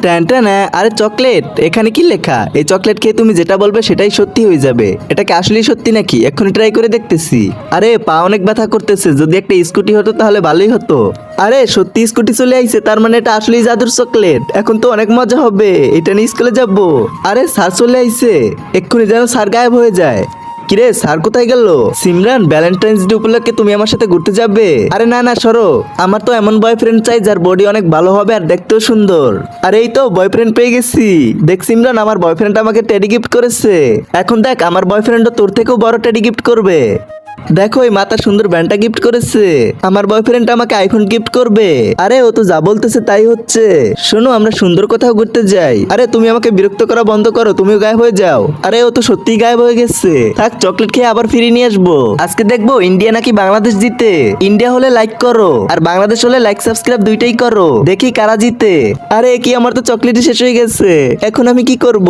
ট্যান্টানা, আরে চকলেট, এখানে কি লেখা? এই চকলেট খেয়ে তুমি যেটা বলবে সেটাই সত্যি হয়ে যাবে। এটা কি আসলেই সত্যি নাকি? এক্ষুনি ট্রাই করে দেখতেছি। আরে পা অনেক ব্যথা করতেছে, যদি একটা স্কুটি হতো তাহলে ভালোই হতো। আরে সত্যি স্কুটি চলে আইছে, তার মানে এটা আসলেই জাদুর চকলেট। এখন তো অনেক মজা হবে, এটা নিয়ে স্কুলে যাবো। আরে স্যার চলে আইছে, এক্ষুনি যেন স্যার গায়েব হয়ে যায়। কিরে স্যার কোথায় গেল? সিমরান, ভ্যালেন্টাইন্স ডে উপলক্ষে তুমি আমার সাথে ঘুরতে যাবে? আরে না না, সরো। আমার তো এমন বয়ফ্রেন্ড চাই যার বডি অনেক ভালো হবে আর দেখতেও সুন্দর। আর এই তো বয়ফ্রেন্ড পেয়ে গেছি। দেখ সিমরান, আমার বয়ফ্রেন্ড আমাকে টেডি গিফট করেছে। এখন দেখ আমার বয়ফ্রেন্ডও তোর থেকেও বড় টেডি গিফট করবে। দেখো এই মাথা সুন্দর ব্যান্ডটা গিফট করেছে। আমার বয়ফ্রেন্ড আমাকে আইফোন গিফট করবে। আরে ও তো যা বলতেছে তাই হচ্ছে। শোনো, আমরা সুন্দর কোথাও ঘুরতে যাই। আরে তুমি আমাকে বিরক্ত করা বন্ধ করো, তুমিও গায়েব হয়ে যাও। আরে ও তো সত্যিই গায়েব হয়ে গেছে। থাক, চকলেট খেয়ে আবার ফিরিয়ে নিয়ে আসবো। আজকে দেখবো ইন্ডিয়া নাকি বাংলাদেশ জিতে। ইন্ডিয়া হলে লাইক করো, আর বাংলাদেশ হলে লাইক সাবস্ক্রাইব দুইটাই করো। দেখি কারা জিতে। আরে কি, আমার তো চকলেটই শেষ হয়ে গেছে, এখন আমি কি করব?